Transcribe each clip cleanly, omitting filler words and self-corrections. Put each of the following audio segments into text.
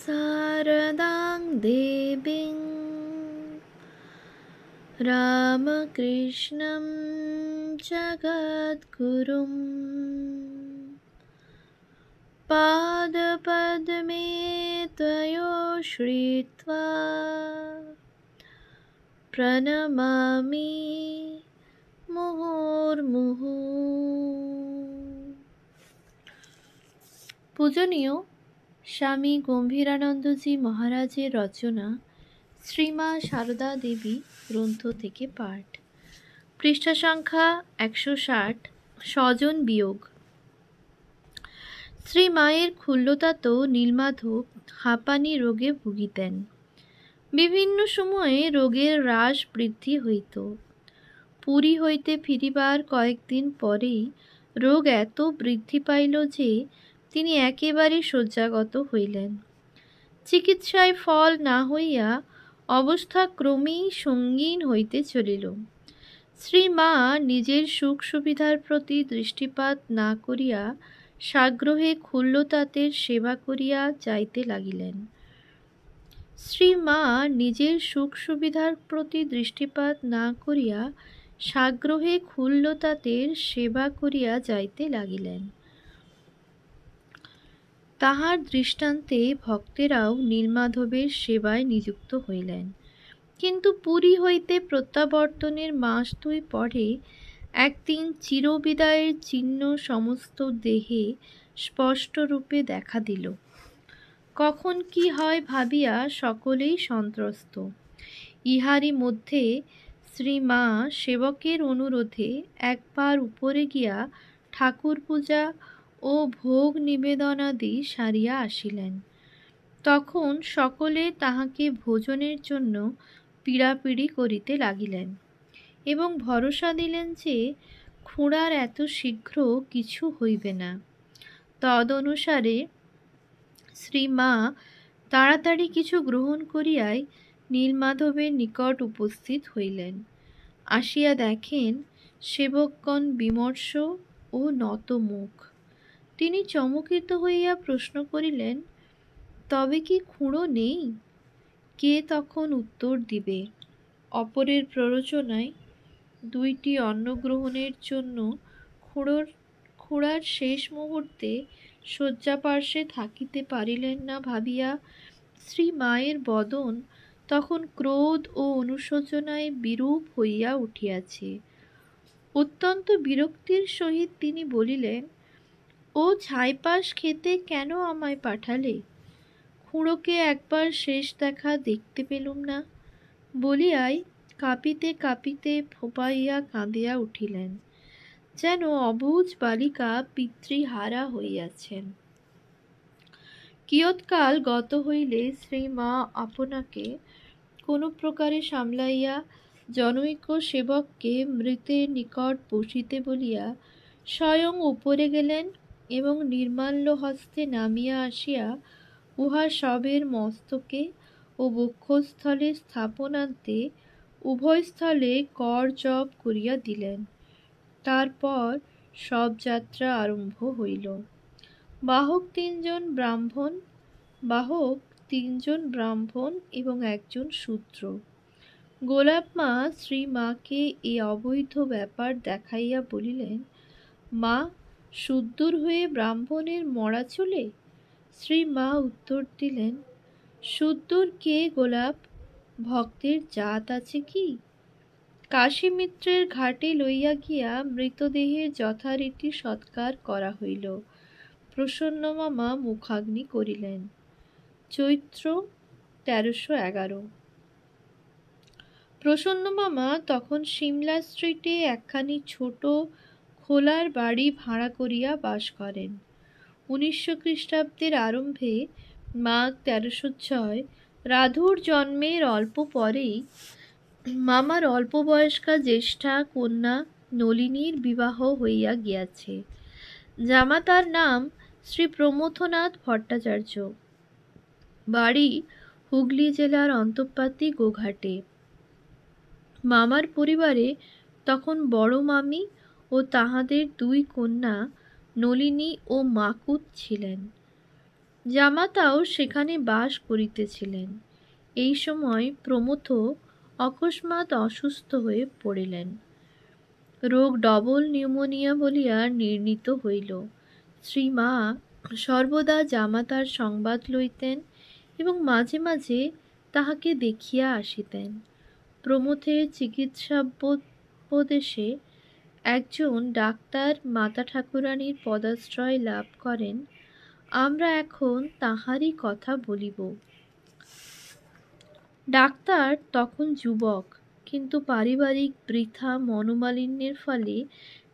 शारदां देवीं रामकृष्णं जगद्गुरुं पादपद्मे त्वयोश्रित्वा प्रणमामि মুহুর্মুহু। পূজনীয় স্বামী গম্ভীরানন্দজি মহারাজের রচনা শ্রীমা সারদা দেবী গ্রন্থ থেকে পাঠ। পৃষ্ঠা সংখ্যা 160। স্বজন বিয়োগ। শ্রী মায়ের ক্ষুল্লতাত নীলমাধব হাঁপানি রোগে ভুগিতেন। বিভিন্ন সময়ে রোগের হ্রাস বৃদ্ধি হইত। পুরী হইতে ফিরিবার কয়েকদিন পরেই রোগ এত বৃদ্ধি পাইল যে তিনি একেবারে শয্যাগত হইলেন। চিকিৎসায় ফল না হইয়া অবস্থা ক্রমেই সঙ্গীন হইতে চলিল। শ্রী মা নিজের সুখ সুবিধার প্রতি দৃষ্টিপাত না করিয়া সাগ্রহে ক্ষুল্লতাতের সেবা করিয়া যাইতে লাগিলেন। শ্রী মা নিজের সুখ সুবিধার প্রতি দৃষ্টিপাত না করিয়া সাগ্রহে ক্ষুল্লতাতের সেবা করিয়া যাইতে লাগিলেন। তাহার দৃষ্টান্তে ভক্তেরাও নীলমাধবের সেবায় নিযুক্ত হইলেন। কিন্তু পুরী হইতে প্রত্যাবর্তনের মাস 2 পরে একদিন চিরবিদায়ের চিহ্ন সমস্ত দেহে স্পষ্টরূপে দেখা দিল। কখন কি হয় ভাবিয়া সকলেই সন্ত্রস্ত। ইহারই মধ্যে শ্রী মা সেবকের অনুরোধে একবার উপরে গিয়া ঠাকুর পূজা ও ভোগ নিবেদনাদি সারিয়া আসিলেন। তখন সকলে তাহাকে ভোজনের জন্য পীড়াপিড়ি করিতে লাগিলেন এবং ভরসা দিলেন যে খুড়ার এত শীঘ্র কিছু হইবে না। তদনুসারে শ্রী মা তাড়াতাড়ি কিছু গ্রহণ করিয়াই নীলমাধবের নিকট উপস্থিত হইলেন। আসিয়া দেখেন সেবকগণ বিমর্ষ ও নত মুখ। তিনি চমকিত হইয়া প্রশ্ন করিলেন, তবে কি খুড়ো নেই? কে তখন উত্তর দিবে? অপরের প্ররোচনায় 2টি অন্ন গ্রহণের জন্য খুড়ার শেষ মুহূর্তে শয্যাপার্শ্বে থাকিতে পারিলেন না ভাবিয়া শ্রী মায়ের বদন তখন ক্রোধ ও অনুশোচনায় বিরূপ হইয়া উঠিয়াছে। অত্যন্ত বিরক্তির সহিত তিনি বলিলেন, ও ছাইপাশ খেতে কেন আমায় পাঠালে? খুড়োকে একবার শেষ দেখা দেখতে পেলুম না বলিয়াই কাঁপিতে কাঁপিতে ফোঁপাইয়া কাঁদিয়া উঠিলেন, যেন অবুঝ বালিকা পিতৃহারা হইয়াছেন। কিয়ৎকাল গত হইলে শ্রী মা আপনাকে কোনো প্রকারে সামলাইয়া জনৈক সেবককে মৃতের নিকট বসিতে বলিয়া স্বয়ং উপরে গেলেন এবং নির্মাল্য হস্তে নামিয়া আসিয়া উহা সবের মস্তকে ও বক্ষস্থলে স্থাপনান্তে উভয় স্থলে কর জপ করিয়া দিলেন। তারপর সব যাত্রা আরম্ভ হইল। বাহক তিনজন ব্রাহ্মণ এবং একজন শূদ্র। গোলাপ মা শ্রী মাকে এই অবৈধ ব্যাপার দেখাইয়া বলিলেন, মা, শুদ্ধর হয়ে ব্রাহ্মণের মরা চুলে? শ্রী মা উত্তর দিলেন, শুদ্ধর কে গোলাপ? ভক্তের জাত আছে কি? কাশীমিত্রের ঘাটে লইয়া গিয়া মৃতদেহের যথারীতি সৎকার করা হইল। প্রসন্ন মামা মুখাগ্নি করিলেন। চৈত্র 1311। প্রসন্ন মামা তখন সিমলা স্ট্রিটে একখানি ছোট খোলার বাড়ি ভাড়া করিয়া বাস করেন। 1900 খ্রিস্টাব্দের আরম্ভে মাঘ 1306 রাধুর জন্মের অল্প পরেই মামার অল্প বয়স্কা জ্যেষ্ঠা কন্যা নলিনীর বিবাহ হইয়া গিয়াছে। জামাতার নাম শ্রী প্রমথনাথ ভট্টাচার্য। বাড়ি হুগলি জেলার অন্তঃপাতি গোঘাটে। মামার পরিবারে তখন বড় মামি ও তাহাদের 2 কন্যা নলিনী ও মাকুত ছিলেন। জামাতাও সেখানে বাস করিতেছিলেন। এই সময় প্রমথ অকস্মাৎ অসুস্থ হয়ে পড়িলেন। রোগ ডবল নিউমোনিয়া বলিয়া নির্ণীত হইল। শ্রীমা সর্বদা জামাতার সংবাদ লইতেন এবং মাঝে মাঝে তাহাকে দেখিয়া আসিতেন। প্রমথের চিকিৎসাপদেশে একজন ডাক্তার মাতা ঠাকুরানীর পদাশ্রয় লাভ করেন। আমরা এখন তাহারই কথা বলিব। ডাক্তার তখন যুবক, কিন্তু পারিবারিক বৃথা মনোমালিন্যের ফলে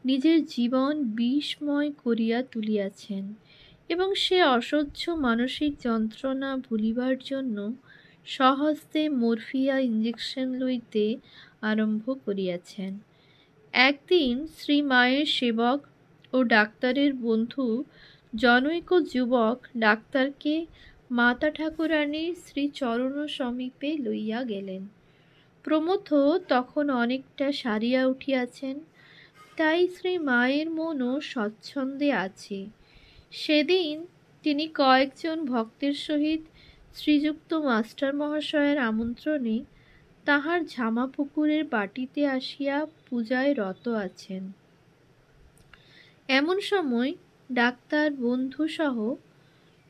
নিজের জীবন বিষময় করিয়া তুলিয়াছেন এবং সে অসহ্য মানসিক যন্ত্রণা ভুলিবার জন্য স্বহস্তে মরফিয়া ইঞ্জেকশন লইতে আরম্ভ করিয়াছেন। একদিন শ্রীমায়ের সেবক ও ডাক্তারের বন্ধু জনৈক যুবক ডাক্তারকে মাতা ঠাকুরানীর শ্রীচরণ সমীপে লইয়া গেলেন। প্রমথ তখন অনেকটা সারিয়া উঠিয়াছেন, তাই শ্রীমায়ের মনও স্বচ্ছন্দে আছে। সেদিন তিনি কয়েকজন ভক্তের সহিত শ্রীযুক্ত মাস্টার মহাশয়ের আমন্ত্রণে তাহার ঝামাপুকুরের বাটিতে আসিয়া পূজায় রত আছেন। এমন সময় ডাক্তার বন্ধুসহ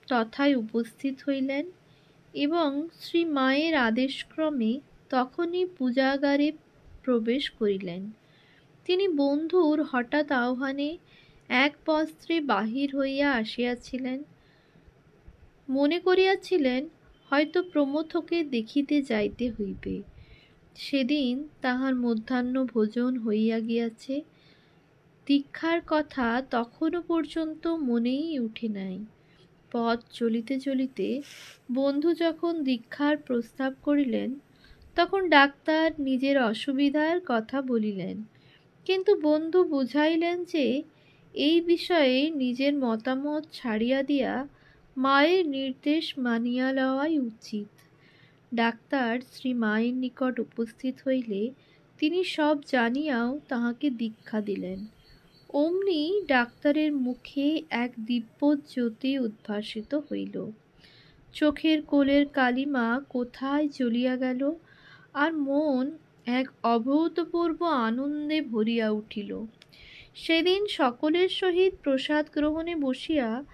তথায় উপস্থিত হইলেন এবং শ্রীমায়ের আদেশক্রমে তখনই পূজাগারে প্রবেশ করিলেন। তিনি বন্ধুর হঠাৎ আহ্বানে এক বস্ত্রে বাহির হইয়া আসিয়াছিলেন। মনে করিয়াছিলেন হয়তো প্রমথকে দেখিতে যাইতে হইবে। সেদিন তাহার মধ্যাহ্ন ভোজন হইয়া গিয়াছে। দীক্ষার কথা তখনও পর্যন্ত মনেই উঠে নাই। পথ চলিতে চলিতে বন্ধু যখন দীক্ষার প্রস্তাব করিলেন, তখন ডাক্তার নিজের অসুবিধার কথা বলিলেন, কিন্তু বন্ধু বুঝাইলেন যে এই বিষয়ে নিজের মতামত ছাড়িয়া দিয়া মায়ের নির্দেশ মানিয়া লওয়াই উচিত। ডাক্তার শ্রীমায়ের নিকট উপস্থিত হইলে তিনি সব জানিয়াও তাহাকে দীক্ষা দিলেন। অমনি ডাক্তারের মুখে এক দিব্য জ্যোতি উদ্ভাসিত হইল। চোখের কোলের কালিমা কোথায় চলিয়া গেল, আর মন এক অভূতপূর্ব আনন্দে ভরিয়া উঠিল। সেদিন সকলের সহিত প্রসাদ গ্রহণে বসিয়া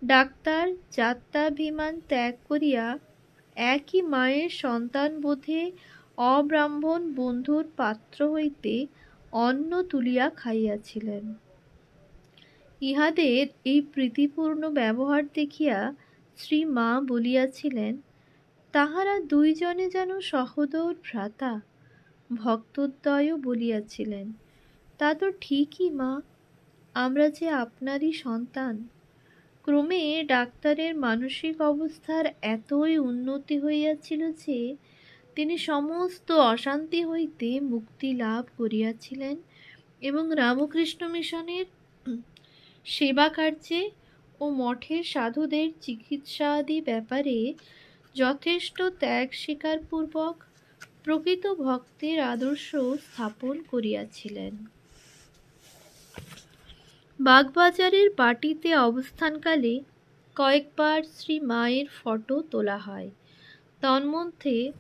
ডাক্তার যাত্রাভিমান ত্যাগ করিয়া একই মায়ের সন্তানবোধে অব্রাহ্মণ বন্ধুর পাত্র হইতে অন্ন তুলিয়া খাইয়াছিলেন। ইহাদের এই প্রীতিপূর্ণ ব্যবহার দেখিয়া শ্রীমা বলিয়াছিলেন, তাহারা দুইজনে যেন সহোদর ভ্রাতা। ভক্তদ্বয়ও বলিয়াছিলেন, তা তো ঠিকই মা, আমরা যে আপনারই সন্তান। ক্রমে ডাক্তারের মানসিক অবস্থার এতই উন্নতি হইয়াছিল যে তিনি সমস্ত অশান্তি হইতে মুক্তি লাভ করিয়াছিলেন এবং রামকৃষ্ণ মিশনের সেবা কার্যে ও মঠের সাধুদের চিকিৎসাদি ব্যাপারে যথেষ্ট ত্যাগ স্বীকারপূর্বক প্রকৃত ভক্তের আদর্শ স্থাপন করিয়াছিলেন। বাগবাজারের বাটিতে অবস্থানকালে কয়েকবার শ্রীমায়ের ফটো তোলা হয়। তন্মধ্যে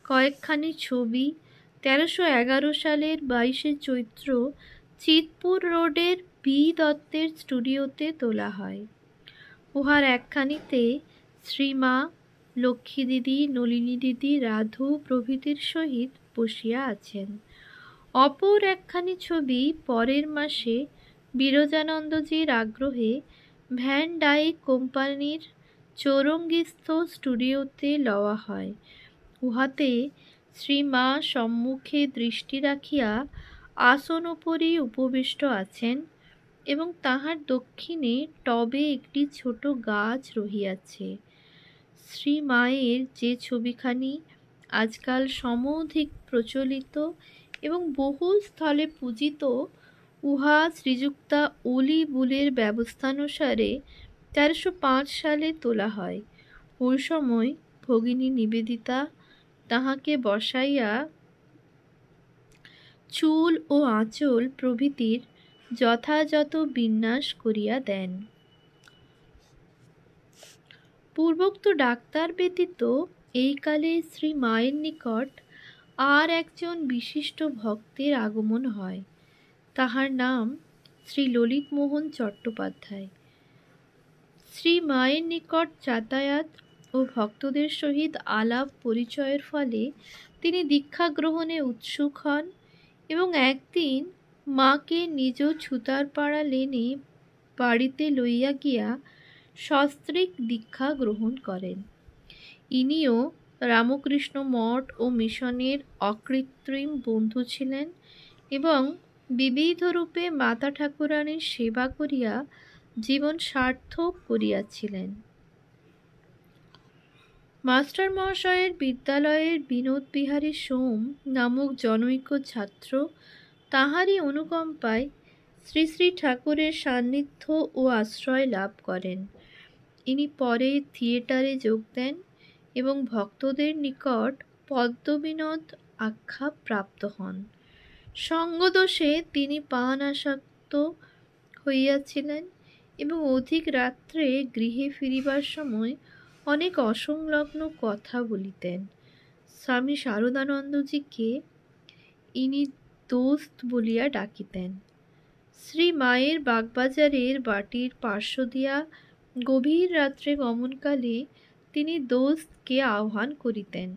কয়েকখানি ছবি 1311 সালের 22শে চৈত্র চিতপুর রোডের বি দত্তের স্টুডিওতে তোলা হয়। উহার একখানিতে শ্রীমা, লক্ষ্মী দিদি, নলিনী দিদি, রাধু প্রভৃতির সহিত বসিয়া আছেন। অপর একখানি ছবি পরের মাসে বিরজানন্দজির আগ্রহে ভ্যান ডাইক কোম্পানির চৌরঙ্গীস্থ স্টুডিওতে লওয়া হয়। উহাতে শ্রীমা সম্মুখে দৃষ্টি রাখিয়া আসনোপরি উপবিষ্ট আছেন এবং তাহার দক্ষিণে টবে একটি ছোট গাছ রহিয়াছে। শ্রীমায়ের যে ছবিখানি আজকাল সমধিক প্রচলিত এবং বহু স্থলে পূজিত, উহা শ্রীযুক্তা অলি বুলের ব্যবস্থানুসারে 1305 সালে তোলা হয়। ওই সময় ভগিনী নিবেদিতা তাহাকে বসাইয়া চুল ও আঁচল প্রভৃতির যথাযথ বিন্যাস করিয়া দেন। পূর্বোক্ত ডাক্তার ব্যতীত এই কালে শ্রী মায়ের নিকট আর একজন বিশিষ্ট ভক্তের আগমন হয়। তাহার নাম শ্রী ললিতমোহন চট্টোপাধ্যায়। শ্রী মায়ের নিকট যাতায়াত ও ভক্তদের সহিত আলাপ পরিচয়ের ফলে তিনি দীক্ষা গ্রহণে উৎসুক হন এবং একদিন মাকে নিজ ছুতারপাড়া লেনে বাড়িতে লইয়া গিয়া সস্ত্রীক দীক্ষা গ্রহণ করেন। ইনিও রামকৃষ্ণ মঠ ও মিশনের অকৃত্রিম বন্ধু ছিলেন এবং বিবিধ রূপে মাতা ঠাকুরানীর সেবা করিয়া জীবন সার্থক করিয়াছিলেন। মাস্টার মহাশয়ের বিদ্যালয়ের বিনোদ বিহারী সোম নামক জনৈক ছাত্র তাহারই অনুকম্পায় শ্রী শ্রী ঠাকুরের সান্নিধ্য ও আশ্রয় লাভ করেন। ইনি পরে থিয়েটারে যোগ দেন এবং ভক্তদের নিকট পদ্মবিনোদ আখ্যা প্রাপ্ত হন। সঙ্গদোষে তিনি পান আসক্ত হইয়াছিলেন এবং অধিক রাত্রে গৃহে ফিরিবার সময় অনেক অসংলগ্ন কথা বলিতেন। স্বামী শারদানন্দজিকে ইনি দোস্ত বলিয়া ডাকিতেন। শ্রী মায়ের বাগবাজারের বাটির পার্শ্ব দিয়া গভীর রাত্রে গমনকালে তিনি দোস্তকে আহ্বান করিতেন,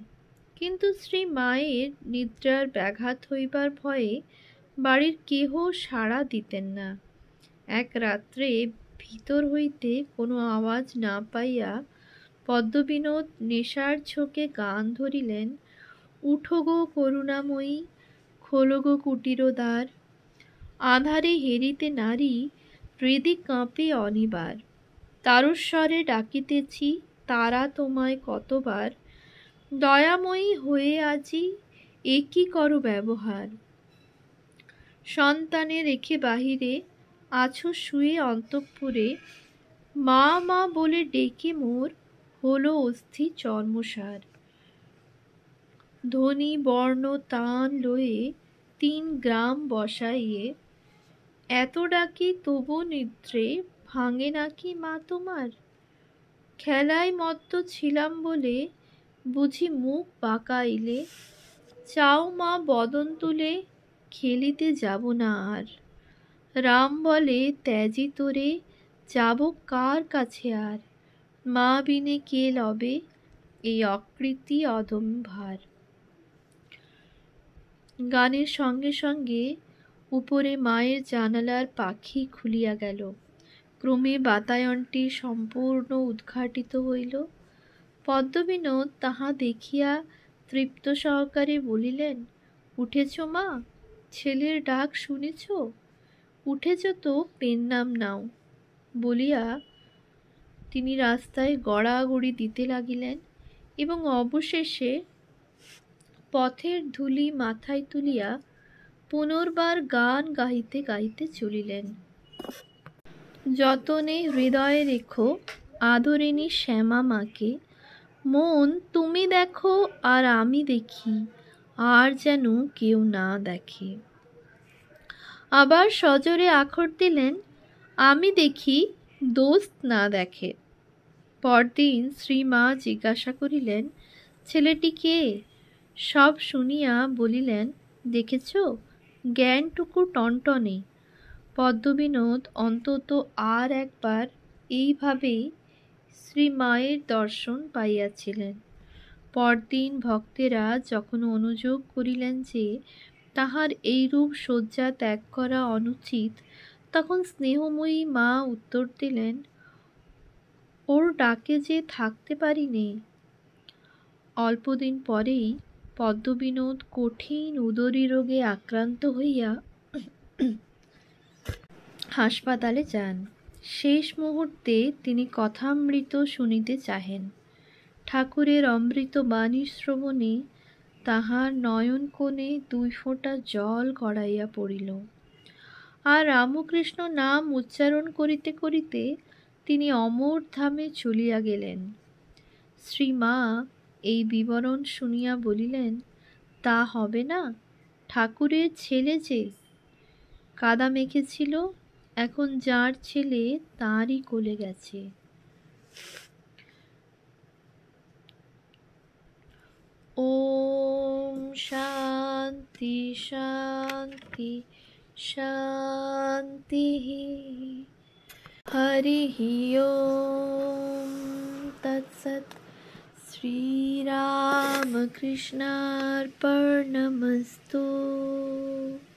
কিন্তু শ্রী মায়ের নিদ্রার ব্যাঘাত হইবার ভয়ে বাড়ির কেহ সাড়া দিতেন না। এক রাত্রে ভিতর হইতে কোনো আওয়াজ না পাইয়া পদ্মবিনোদ নেশার ঝোঁকে গান ধরিলেন, উঠো গো করুণাময়ী, খোলো গো কুটির দ্বার, আঁধারে হেরিতে নারী, হৃদি কাঁপে অনিবার, তারস্বরে ডাকিতেছি তারা তোমায় কতবার, দয়াময়ী হয়ে আজি একই করো ব্যবহার, সন্তানে রেখে বাহিরে আছো শুয়ে অন্তঃপুরে, মা মা বলে ডেকে মোর হলো অস্থি চর্মসার, ধ্বনি বর্ণ তান লয়ে 3 গ্রাম বসাইয়ে, এত ডাকি তবু নিদ্রে ভাঙে নাকি মা তোমার, খেলায় মত্ত ছিলাম বলে বুঝি মুখ বাঁকাইলে, চাও মা বদন তুলে খেলিতে যাব না আর, রাম বলে ত্যাজি তোরে যাব কার কাছে আর, মা বিনে কে লবে এই অকৃতি অদম ভার। গানের সঙ্গে সঙ্গে উপরে মায়ের জানালার পাখি খুলিয়া গেল। ক্রমে বাতায়নটি সম্পূর্ণ উদ্ঘাটিত হইল। পদ্মবিনোদ তাহা দেখিয়া তৃপ্ত সহকারে বলিলেন, উঠেছ মা, ছেলের ডাক শুনেছ? উঠেছ তো পেন নাম নাও। বলিয়া তিনি রাস্তায় গড়াগড়ি দিতে লাগিলেন এবং অবশেষে পথের ধূলি মাথায় তুলিয়া পুনর্বার গান গাহিতে গাহিতে চলিলেন। যতনে হৃদয়ে রেখো আদরিণী শ্যামা মাকে, মন তুমি দেখো আর আমি দেখি, আর যেন কেউ না দেখে। আবার সজোরে আখর দিলেন, আমি দেখি দোস্ত না দেখে। পরদিন শ্রীমা জিজ্ঞাসা করিলেন, ছেলেটি কে? সব শুনিয়া বলিলেন, দেখেছ জ্ঞানটুকু টনটনে। পদ্মবিনোদ অন্তত আর একবার এইভাবেই শ্রীমায়ের দর্শন পাইয়াছিলেন। পরদিন ভক্তেরা যখন অনুযোগ করিলেন যে তাহার এইরূপ শয্যা ত্যাগ করা অনুচিত, তখন স্নেহময়ী মা উত্তর দিলেন, ওর ডাকে যে থাকতে পারি নে। অল্পদিন পরেই পদ্মবিনোদ কঠিন উদরী রোগে আক্রান্ত হইয়া হাসপাতালে যান। শেষ মুহূর্তে তিনি কথামৃত শুনিতে চাহেন। ঠাকুরের অমৃত বাণী শ্রবণে তাহার নয়ন কোণে 2 ফোঁটা জল গড়াইয়া পড়িল। আর রামকৃষ্ণ নাম উচ্চারণ করিতে করিতে তিনি অমর ধামে চলিয়া গেলেন। শ্রীমা এই বিবরণ শুনিয়া বলিলেন, তা হবে না, ঠাকুরের ছেলে যে কাদা মেখেছিল, এখন যার ছেলে তাঁরই কোলে গেছে। शान्ति शान्ति शान्तिः। हरिः ओम तत्सत्। श्रीरामकृष्णार्पणमस्तु।